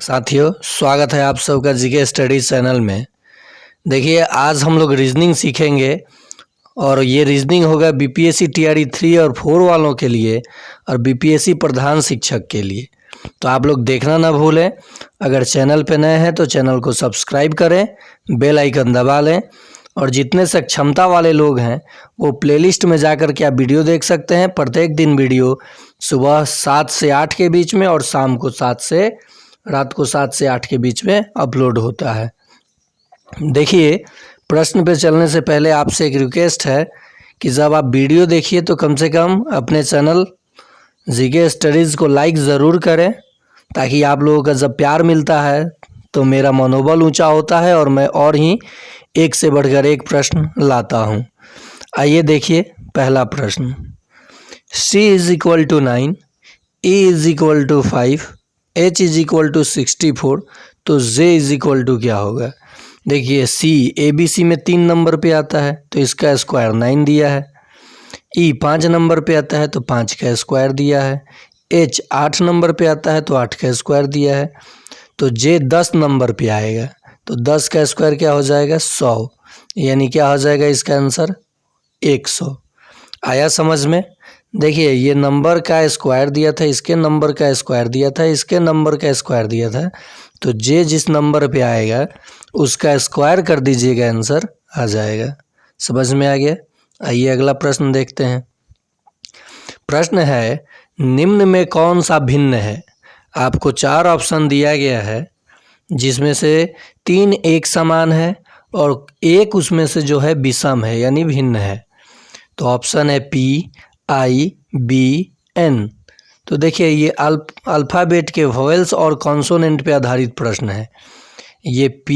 साथियों, स्वागत है आप सबका जीके स्टडीज चैनल में। देखिए, आज हम लोग रीजनिंग सीखेंगे और ये रीजनिंग होगा बीपीएससी टीआरई 3 और 4 वालों के लिए और बीपीएससी प्रधान शिक्षक के लिए। तो आप लोग देखना ना भूलें। अगर चैनल पे नए हैं तो चैनल को सब्सक्राइब करें, बेल आइकन दबा लें और जितने सक्षमता वाले लोग हैं वो प्लेलिस्ट में जाकर के आप वीडियो देख सकते हैं। प्रत्येक दिन वीडियो सुबह 7 से 8 के बीच में और शाम को रात को 7 से 8 के बीच में अपलोड होता है। देखिए, प्रश्न पे चलने से पहले आपसे एक रिक्वेस्ट है कि जब आप वीडियो देखिए तो कम से कम अपने चैनल जीके स्टडीज़ को लाइक ज़रूर करें, ताकि आप लोगों का जब प्यार मिलता है तो मेरा मनोबल ऊंचा होता है और मैं और ही एक से बढ़कर एक प्रश्न लाता हूं। आइए देखिए पहला प्रश्न। C is equal to 9, E is equal to 5, H is equal to 64, तो J इज इक्वल टू क्या होगा? देखिए, C ABC में 3 नंबर पे आता है तो इसका स्क्वायर 9 दिया है। E 5 नंबर पे आता है तो 5 का स्क्वायर दिया है। H 8 नंबर पे आता है तो 8 का स्क्वायर दिया है। तो J 10 नंबर पे आएगा तो 10 का स्क्वायर क्या हो जाएगा? 100, यानी क्या हो जाएगा इसका आंसर? 100। आया समझ में? देखिए, ये नंबर का स्क्वायर दिया था, इसके नंबर का स्क्वायर दिया था, इसके नंबर का स्क्वायर दिया था, तो जे जिस नंबर पे आएगा उसका स्क्वायर कर दीजिएगा, आंसर आ जाएगा। समझ में आ गया? आइए अगला प्रश्न देखते हैं। प्रश्न है, निम्न में कौन सा भिन्न है? आपको 4 ऑप्शन दिया गया है जिसमें से 3 एक समान है और एक उसमें से जो है विषम है यानी भिन्न है। तो ऑप्शन है P, I, B, N। तो देखिए, ये अल्फ़ाबेट के वोवेल्स और कॉन्सोनेंट पे आधारित प्रश्न है। ये P,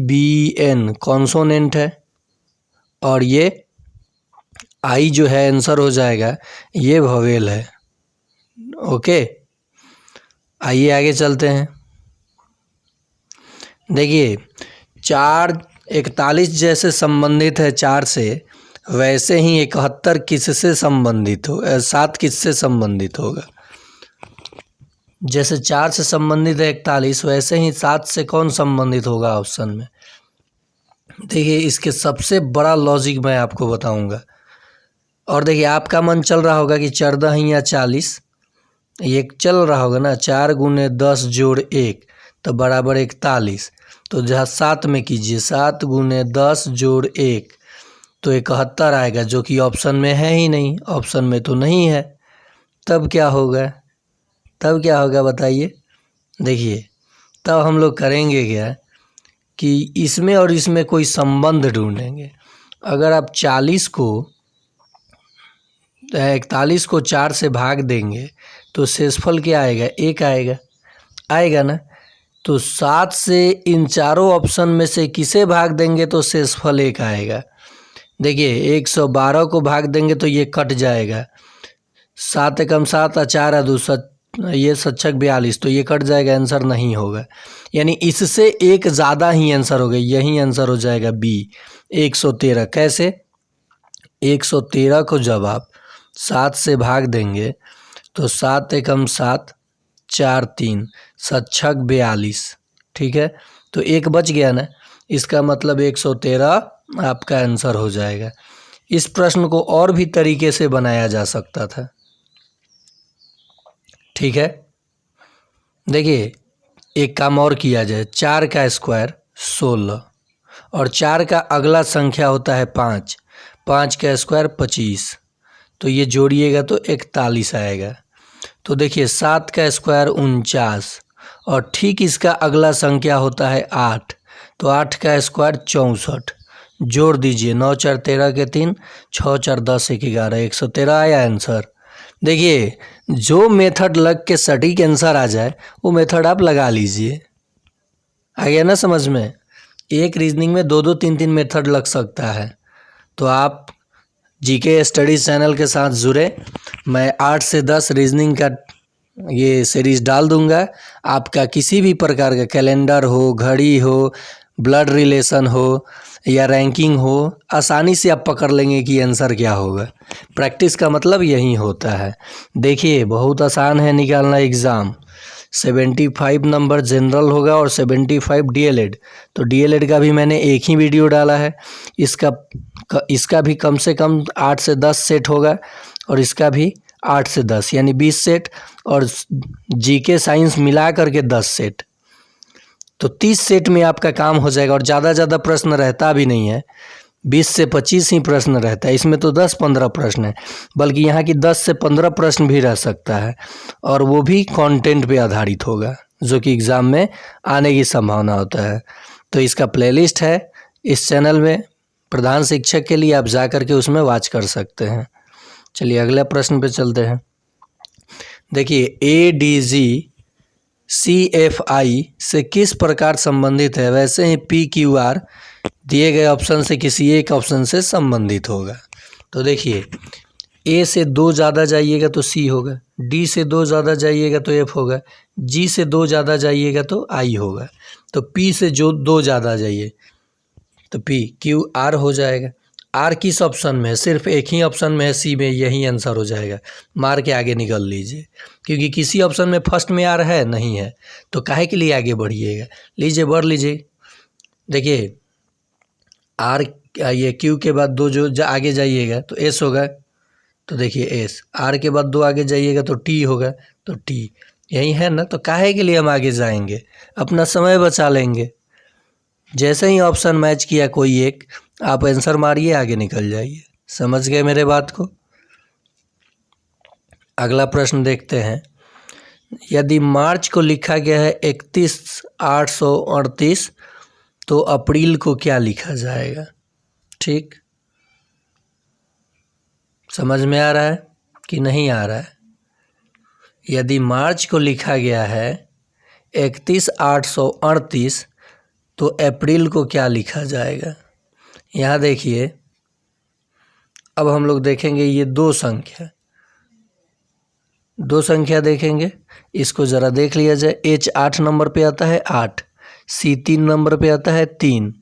B, N कॉन्सोनेंट है और ये I जो है आंसर हो जाएगा, ये वोवेल है। ओके, आइए आगे चलते हैं। देखिए, 4 41 जैसे संबंधित है 4 से, वैसे ही 71 किससे संबंधित हो 7 किससे संबंधित होगा? जैसे 4 से संबंधित है 41, वैसे ही 7 से कौन संबंधित होगा ऑप्शन में? देखिए, इसके सबसे बड़ा लॉजिक मैं आपको बताऊंगा। और देखिए, आपका मन चल रहा होगा कि 14 ही या 40, ये चल रहा होगा ना। 4 गुने 10 जोड़ 1 तो बराबर 41। तो जहाँ 7 में कीजिए, 7 गुने 10 जोड़ 1 तो 71 आएगा, जो कि ऑप्शन में है ही नहीं, ऑप्शन में तो नहीं है। तब क्या होगा? बताइए। देखिए, तब हम लोग करेंगे क्या कि इसमें और इसमें कोई संबंध ढूंढेंगे। अगर आप 41 को 4 से भाग देंगे तो शेषफल क्या आएगा? 1 आएगा ना। तो 7 से इन चारों ऑप्शन में से किसे भाग देंगे तो शेषफल 1 आएगा। देखिए, 112 को भाग देंगे तो ये कट जाएगा। 7 एकम 7 और 4 और 2 ये 42, तो ये कट जाएगा, आंसर नहीं होगा। यानी इससे एक ज़्यादा ही आंसर होगा, यही आंसर हो जाएगा बी, 113। कैसे? 113 को जब आप 7 से भाग देंगे तो 7 एकम 7, 4 3, 7 छक 42। ठीक है, तो एक बच गया ना, इसका मतलब 113 आपका आंसर हो जाएगा। इस प्रश्न को और भी तरीके से बनाया जा सकता था। ठीक है, देखिए, एक काम और किया जाए। 4 का स्क्वायर 16 और 4 का अगला संख्या होता है 5, 5 का स्क्वायर 25, तो ये जोड़िएगा तो 41 आएगा। तो देखिए, 7 का स्क्वायर 49 और ठीक इसका अगला संख्या होता है 8, तो 8 का स्क्वायर 64। जोड़ दीजिए, 9 4 13 के 3, 6 4 10 1 11, 113 आया आंसर। देखिए, जो मेथड लग के सटीक आंसर आ जाए वो मेथड आप लगा लीजिए। आ गया ना समझ में? एक रीजनिंग में 2 2 3 3 मेथड लग सकता है। तो आप जीके स्टडीज़ चैनल के साथ जुड़े। मैं 8 से 10 रीजनिंग का ये सीरीज़ डाल दूंगा। आपका किसी भी प्रकार का कैलेंडर हो, घड़ी हो, ब्लड रिलेशन हो या रैंकिंग हो, आसानी से आप पकड़ लेंगे कि आंसर क्या होगा। प्रैक्टिस का मतलब यही होता है। देखिए, बहुत आसान है निकालना एग्ज़ाम। 75 नंबर जनरल होगा और 75 डीएलएड। तो डीएलएड का भी मैंने एक ही वीडियो डाला है। इसका भी कम से कम 8 से 10 सेट होगा और इसका भी 8 से 10 यानी 20 सेट, और जीके साइंस मिला करके 10 सेट। तो 30 सेट में आपका काम हो जाएगा और ज़्यादा प्रश्न रहता भी नहीं है, 20 से 25 ही प्रश्न रहता है। इसमें तो 10-15 प्रश्न है, बल्कि यहाँ की 10 से 15 प्रश्न भी रह सकता है, और वो भी कंटेंट पे आधारित होगा जो कि एग्ज़ाम में आने की संभावना होता है। तो इसका प्लेलिस्ट है इस चैनल में, प्रधान शिक्षक के लिए, आप जा कर के उसमें वॉच कर सकते हैं। चलिए अगले प्रश्न पे चलते हैं। देखिए, ADG CFI से किस प्रकार संबंधित है? वैसे ही PQR दिए गए ऑप्शन से किसी एक ऑप्शन से संबंधित होगा। तो देखिए, A से 2 ज़्यादा जाइएगा तो C होगा, D से 2 ज़्यादा जाइएगा तो F होगा, G से 2 ज़्यादा जाइएगा तो I होगा। तो P से जो 2 ज़्यादा जाइए तो PQR हो जाएगा। R किस ऑप्शन में है? सिर्फ एक ही ऑप्शन में है, C में, यही आंसर हो जाएगा। मार के आगे निकल लीजिए, क्योंकि किसी ऑप्शन में फर्स्ट में R है नहीं है, तो काहे के लिए आगे बढ़िएगा। लीजिए, बढ़ लीजिए। देखिए, R ये Q के बाद 2 जो आगे जाइएगा तो S होगा, तो देखिए S। R के बाद 2 आगे जाइएगा तो T होगा, तो T यही है ना। तो काहे के लिए हम आगे जाएंगे, अपना समय बचा लेंगे। जैसे ही ऑप्शन मैच किया कोई एक, आप आंसर मारिए, आगे निकल जाइए। समझ गए मेरे बात को? अगला प्रश्न देखते हैं। यदि मार्च को लिखा गया है 31/838, तो अप्रैल को क्या लिखा जाएगा? ठीक, समझ में आ रहा है कि नहीं आ रहा है? यदि मार्च को लिखा गया है 31/838, तो अप्रैल को क्या लिखा जाएगा? यहाँ देखिए, अब हम लोग देखेंगे ये दो संख्या देखेंगे। इसको ज़रा देख लिया जाए। H 8 नंबर पे आता है 8, C 3 नंबर पे आता है 3,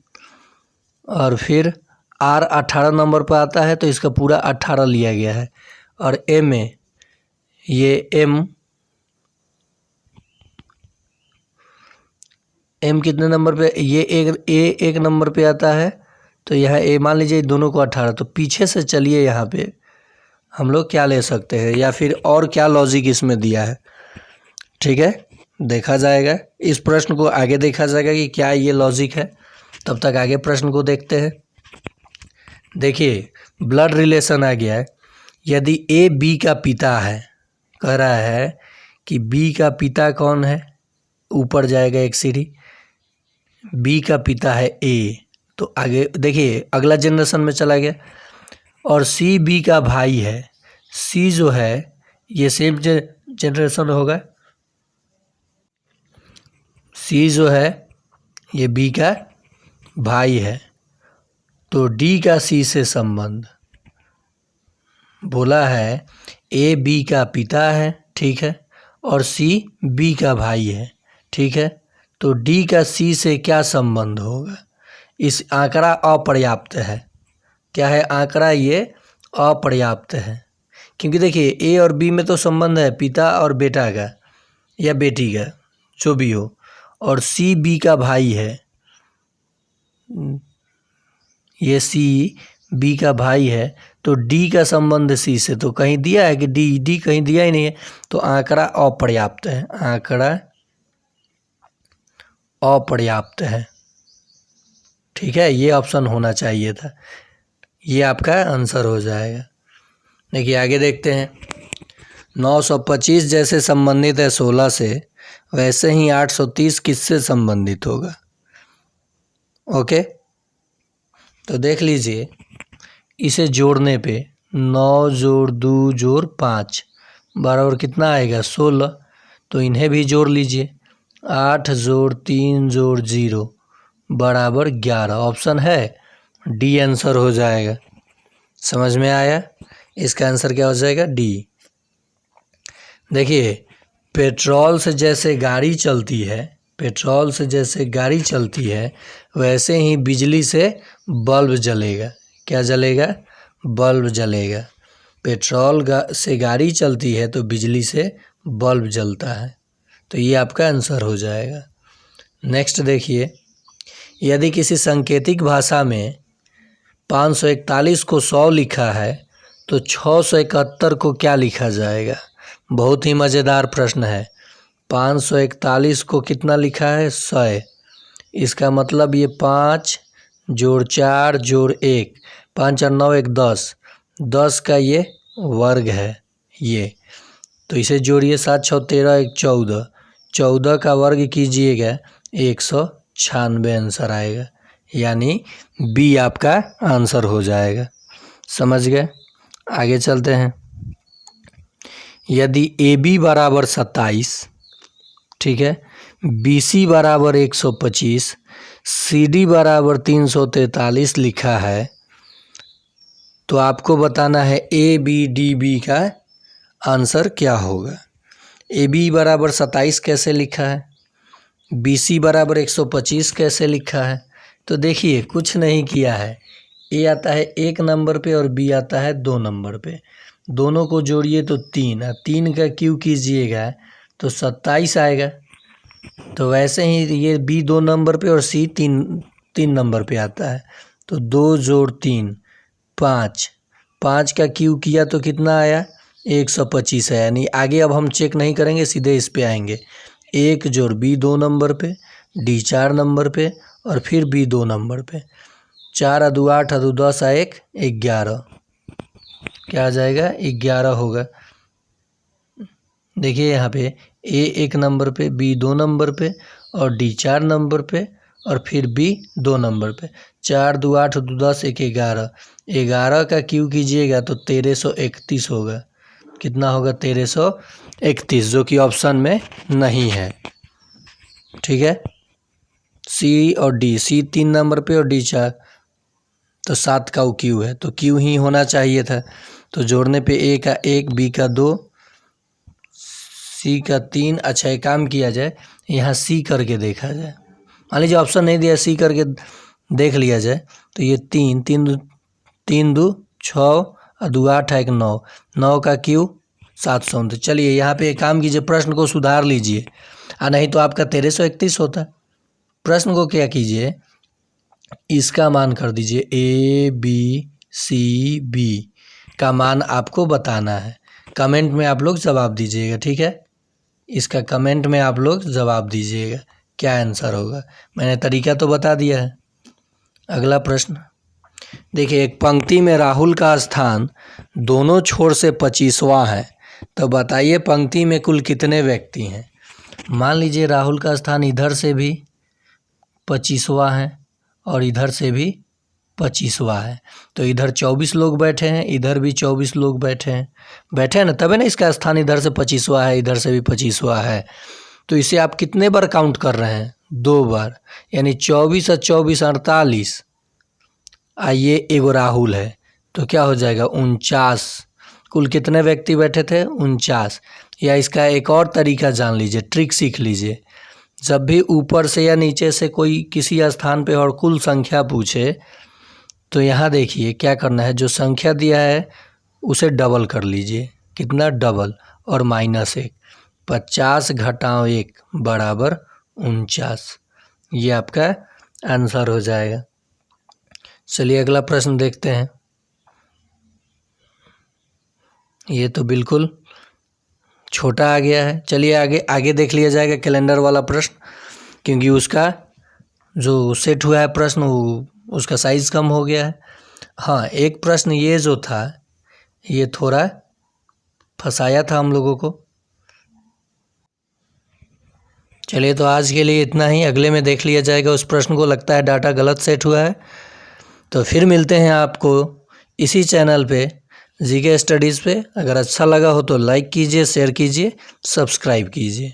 और फिर R 18 नंबर पर आता है, तो इसका पूरा 18 लिया गया है। और M में ये M कितने नंबर पे? ये एक नंबर पे आता है, तो यह A मान लीजिए दोनों को 18। तो पीछे से चलिए, यहाँ पे हम लोग क्या ले सकते हैं, या फिर और क्या लॉजिक इसमें दिया है, ठीक है, देखा जाएगा। इस प्रश्न को आगे देखा जाएगा कि क्या ये लॉजिक है। तब तक आगे प्रश्न को देखते हैं। देखिए, ब्लड रिलेशन आ गया है। यदि A B का पिता है, कह रहा है कि B का पिता कौन है, ऊपर जाएगा एक सीढ़ी, B का पिता है A, तो आगे देखिए अगला जनरेशन में चला गया। और C B का भाई है, C जो है ये सेम जनरेशन होगा, C जो है ये B का भाई है, तो D का C से संबंध बोला है। A B का पिता है, ठीक है, और C B का भाई है, ठीक है, तो D का C से क्या संबंध होगा? इस आंकड़ा अपर्याप्त है। क्या है आंकड़ा? ये अपर्याप्त है, क्योंकि देखिए A और B में तो संबंध है पिता और बेटा का या बेटी का, जो भी हो, और C B का भाई है, ये C B का भाई है, तो D का संबंध C से तो कहीं दिया है कि D कहीं दिया ही नहीं है, तो आंकड़ा अपर्याप्त है, आंकड़ा अपर्याप्त है, ठीक है। ये ऑप्शन होना चाहिए था, ये आपका आंसर हो जाएगा। देखिए आगे देखते हैं। 925 जैसे संबंधित है 16 से, वैसे ही 830 किससे संबंधित होगा? ओके, तो देख लीजिए, इसे जोड़ने पे 9 जोड़ 2 जोड़ 5 बराबर कितना आएगा? 16। तो इन्हें भी जोड़ लीजिए। 8 जोड़ 3 जोड़ 0 बराबर 11। ऑप्शन है डी आंसर हो जाएगा। समझ में आया? इसका आंसर क्या हो जाएगा? डी। देखिए, पेट्रोल से जैसे गाड़ी चलती है, वैसे ही बिजली से बल्ब जलेगा। क्या जलेगा? बल्ब जलेगा। पेट्रोल से गाड़ी चलती है तो बिजली से बल्ब जलता है। तो ये आपका आंसर हो जाएगा। नेक्स्ट देखिए, यदि किसी सांकेतिक भाषा में 541 को 100 लिखा है तो 671 को क्या लिखा जाएगा? बहुत ही मज़ेदार प्रश्न है। 541 को कितना लिखा है? 100। इसका मतलब ये 5 जोड़ 4 जोड़ 1, 5 और 9 एक 10, 10 का ये वर्ग है ये। तो इसे जोड़िए, 7 6 13 1 14, 14 का वर्ग कीजिएगा 196 आंसर आएगा, यानी बी आपका आंसर हो जाएगा। समझ गए? आगे चलते हैं। यदि ए बी बराबर 27, ठीक है, बी सी बराबर 125, सी डी बराबर 343 लिखा है, तो आपको बताना है ए बी डी बी का आंसर क्या होगा। ए बी बराबर 27 कैसे लिखा है, बी सी बराबर 125 कैसे लिखा है? तो देखिए, कुछ नहीं किया है। ए आता है 1 नंबर पे और बी आता है 2 नंबर पे। दोनों को जोड़िए तो 3, 3 का क्यूब कीजिएगा तो 27 आएगा। तो वैसे ही ये बी 2 नंबर पे और सी 3 नंबर पे आता है। तो 2 जोड़ 3 5, 5 का क्यूब किया तो कितना आया? 125 है। यानी आगे अब हम चेक नहीं करेंगे, सीधे इस पे आएंगे। 1 जोड़ बी 2 नंबर पे, डी 4 नंबर पे और फिर बी 2 नंबर पे। 4 अदू 8 अदू 10 1 11, क्या आ जाएगा? 11 होगा। देखिए यहाँ पे ए 1 नंबर पे, बी 2 नंबर पे और डी 4 नंबर पे और फिर बी 2 नंबर पे। 4 दू 8 दू 10 1 11, 11 का क्यूब कीजिएगा तो 1331 होगा। कितना होगा? 1331, जो कि ऑप्शन में नहीं है। ठीक है, सी और डी, सी 3 नंबर पे और डी 4, तो 7 का वो क्यू है, तो क्यू ही होना चाहिए था। तो जोड़ने पे ए का 1, बी का 2, सी का 3। अच्छा, एक काम किया जाए, यहाँ सी करके देखा जाए। मान लीजिए ऑप्शन नहीं दिया, सी करके देख लिया जाए। तो ये 3 3 दू 6 और 2 8 1 9, 9 का क्यू 729। चलिए यहाँ पे एक काम कीजिए, प्रश्न को सुधार लीजिए, नहीं तो आपका 1331 होता। प्रश्न को क्या कीजिए, इसका मान कर दीजिए ए बी सी बी का मान आपको बताना है। कमेंट में आप लोग जवाब दीजिएगा, ठीक है? इसका कमेंट में आप लोग जवाब दीजिएगा क्या आंसर होगा। मैंने तरीका तो बता दिया है। अगला प्रश्न देखिए, एक पंक्ति में राहुल का स्थान दोनों छोर से 25वां है, तो बताइए पंक्ति में कुल कितने व्यक्ति हैं। मान लीजिए राहुल का स्थान इधर से भी 25वां है और इधर से भी 25वां है, तो इधर 24 लोग बैठे हैं, इधर भी 24 लोग बैठे हैं ना, तभी ना इसका स्थान इधर से 25वां है, इधर से भी 25वां है। तो इसे आप कितने बार काउंट कर रहे हैं? 2 बार, यानी 24 और 24 48। आइए, एगो राहुल है तो क्या हो जाएगा? 49। कुल कितने व्यक्ति बैठे थे? 49। या इसका एक और तरीका जान लीजिए, ट्रिक सीख लीजिए। जब भी ऊपर से या नीचे से कोई किसी स्थान पे और कुल संख्या पूछे, तो यहाँ देखिए क्या करना है, जो संख्या दिया है उसे डबल कर लीजिए। कितना? डबल, और -1। 50 घटाओ 1 बराबर 49। ये आपका आंसर हो जाएगा। चलिए अगला प्रश्न देखते हैं। ये तो बिल्कुल छोटा आ गया है। चलिए आगे देख लिया जाएगा कैलेंडर वाला प्रश्न, क्योंकि उसका जो सेट हुआ है प्रश्न उसका साइज़ कम हो गया है। हाँ, एक प्रश्न ये जो था ये थोड़ा फंसाया था हम लोगों को। चलिए, तो आज के लिए इतना ही। अगले में देख लिया जाएगा उस प्रश्न को। लगता है डाटा गलत सेट हुआ है, तो फिर मिलते हैं आपको इसी चैनल पे, जीके स्टडीज़ पे। अगर अच्छा लगा हो तो लाइक कीजिए, शेयर कीजिए, सब्सक्राइब कीजिए।